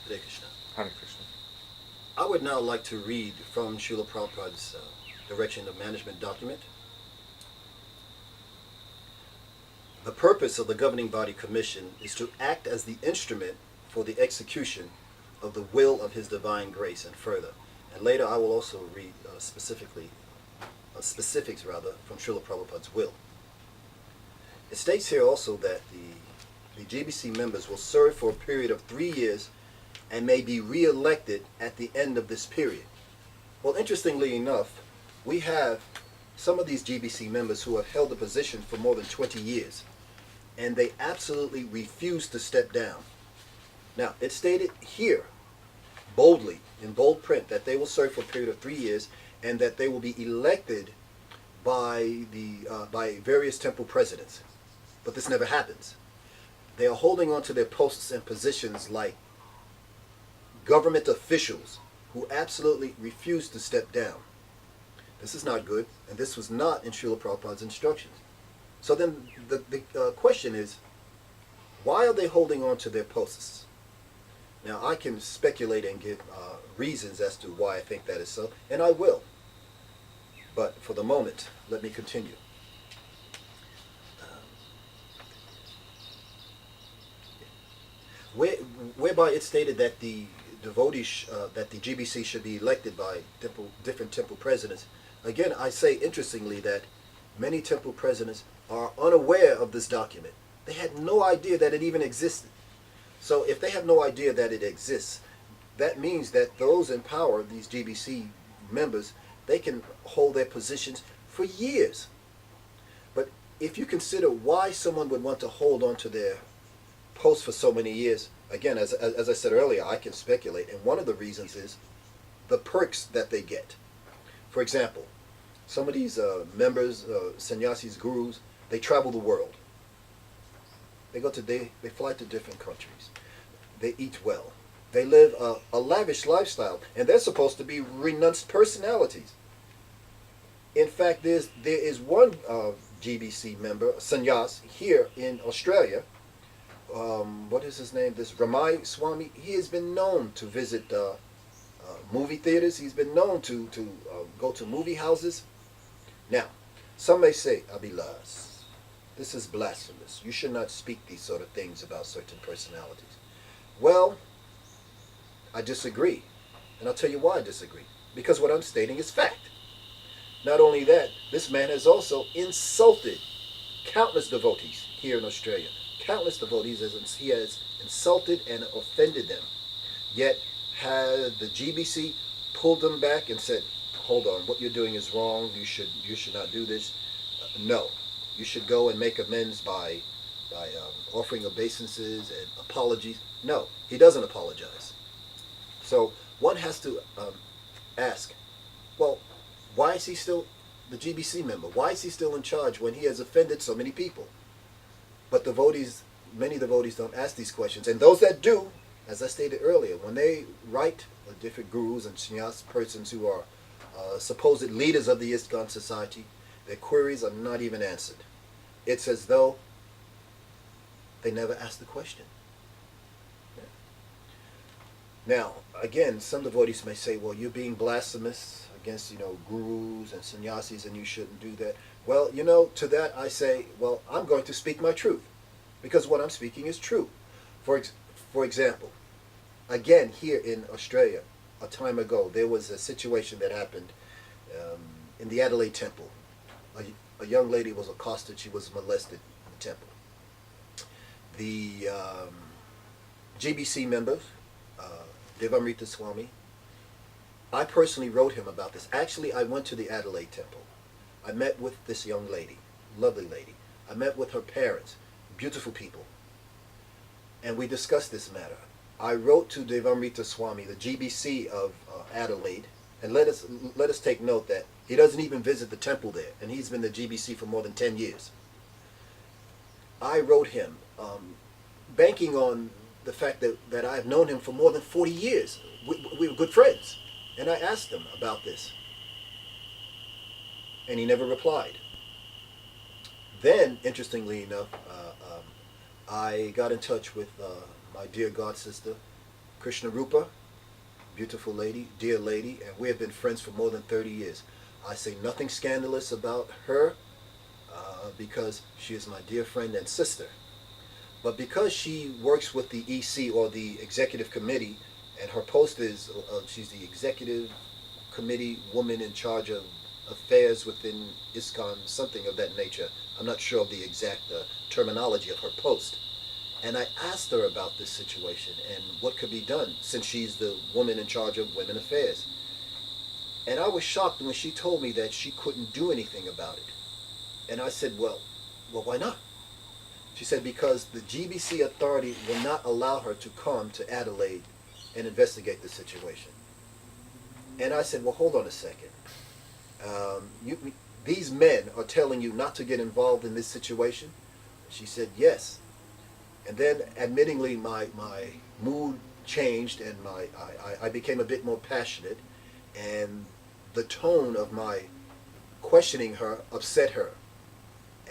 Hare Krishna. Hare Krishna. I would now like to read from Srila Prabhupada's Direction of Management document. The purpose of the Governing Body Commission is to act as the instrument for the execution of the will of His Divine Grace and further. And later I will also read specifics from Srila Prabhupada's will. It states here also that the GBC members will serve for a period of 3 years and may be re-elected at the end of this period. Well, interestingly enough, we have some of these GBC members who have held the position for more than 20 years, and they absolutely refuse to step down. Now, it's stated here, boldly, in bold print, that they will serve for a period of 3 years and that they will be elected by various temple presidents. But this never happens. They are holding on to their posts and positions like government officials who absolutely refuse to step down. This is not good, and this was not in Srila Prabhupada's instructions. So then the question is, why are they holding on to their posts? Now, I can speculate and give reasons as to why I think that is so, and I will. But for the moment, let me continue. Whereby it stated that the devotees, that the GBC should be elected by different temple presidents. Again, I say interestingly that many temple presidents are unaware of this document. They had no idea that it even existed. So if they have no idea that it exists, that means that those in power, these GBC members, they can hold their positions for years. But if you consider why someone would want to hold on to their post for so many years, again, as I said earlier, I can speculate, and one of the reasons is the perks that they get. For example, some of these members, sannyasis, gurus, they travel the world. They fly to different countries. They eat well. They live a lavish lifestyle, and they're supposed to be renounced personalities. In fact, there is one GBC member, sannyas, here in Australia. What is his name? This Ramai Swami. He has been known to visit movie theaters. He's been known to go to movie houses. Now, some may say, Abhilasa, this is blasphemous. You should not speak these sort of things about certain personalities. Well, I disagree. And I'll tell you why I disagree. Because what I'm stating is fact. Not only that, this man has also insulted countless devotees here in Australia. Countless devotees, as he has insulted and offended them. Yet, had the GBC pulled them back and said, hold on, what you're doing is wrong, you should not do this. No. You should go and make amends by offering obeisances and apologies. No, he doesn't apologize. So one has to ask, well, why is he still the GBC member? Why is he still in charge when he has offended so many people? But many devotees don't ask these questions. And those that do, as I stated earlier, when they write different gurus and sannyas persons who are supposed leaders of the ISKCON society, their queries are not even answered. It's as though they never asked the question. Now, again, some devotees may say, well, you're being blasphemous against, gurus and sannyasis, and you shouldn't do that. Well, to that I say, well, I'm going to speak my truth, because what I'm speaking is true. For example, again, here in Australia, a time ago, there was a situation that happened in the Adelaide Temple. A young lady was accosted. She was molested in the temple. The GBC members, Devamrita Swami, I personally wrote him about this. Actually, I went to the Adelaide Temple. I met with this young lady, lovely lady. I met with her parents, beautiful people. And we discussed this matter. I wrote to Devamrita Swami, the GBC of Adelaide, and let us take note that he doesn't even visit the temple there, and he's been the GBC for more than 10 years. I wrote him, banking on the fact that I've known him for more than 40 years. We were good friends. And I asked him about this. And he never replied. Then, interestingly enough, I got in touch with my dear god sister, Krishna Rupa, beautiful lady, dear lady, and we have been friends for more than 30 years. I say nothing scandalous about her because she is my dear friend and sister. But because she works with the EC, or the Executive Committee, and her post is, she's the Executive Committee woman in charge of affairs within ISKCON, something of that nature. I'm not sure of the exact terminology of her post. And I asked her about this situation and what could be done, since she's the woman in charge of women affairs. And I was shocked when she told me that she couldn't do anything about it. And I said, well, why not? She said, because the GBC authority will not allow her to come to Adelaide and investigate the situation. And I said, well, hold on a second. These men are telling you not to get involved in this situation? She said, yes. And then, admittingly, my mood changed, and I became a bit more passionate, and the tone of my questioning her upset her,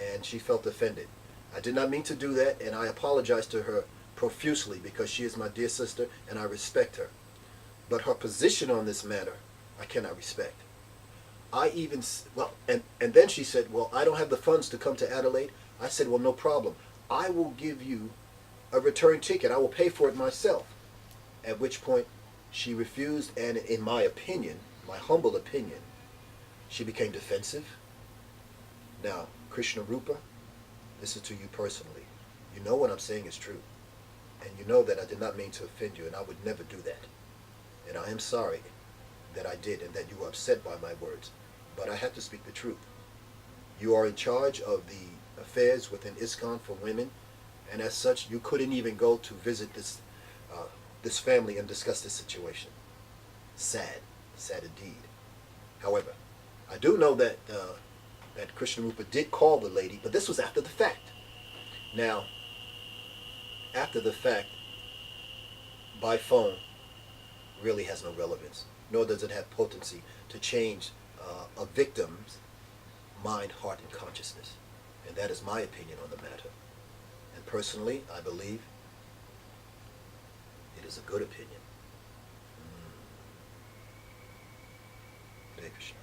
and she felt offended. I did not mean to do that, and I apologized to her profusely because she is my dear sister and I respect her. But her position on this matter, I cannot respect. And then she said, well, I don't have the funds to come to Adelaide. I said, well, no problem. I will give you a return ticket. I will pay for it myself. At which point she refused, and in my opinion, my humble opinion, she became defensive. Now, Krishna Rupa, this is to you personally. You know what I'm saying is true. And you know that I did not mean to offend you, and I would never do that. And I am sorry that I did and that you were upset by my words. But I have to speak the truth. You are in charge of the affairs within ISKCON for women, and as such, you couldn't even go to visit this family and discuss this situation. Sad indeed. However, I do know that that Krishna Rupa did call the lady, but this was after the fact. Now, after the fact, by phone, really has no relevance, nor does it have potency to change a victim's mind, heart, and consciousness. And that is my opinion on the matter. And personally, I believe it is a good opinion. Hare Krishna.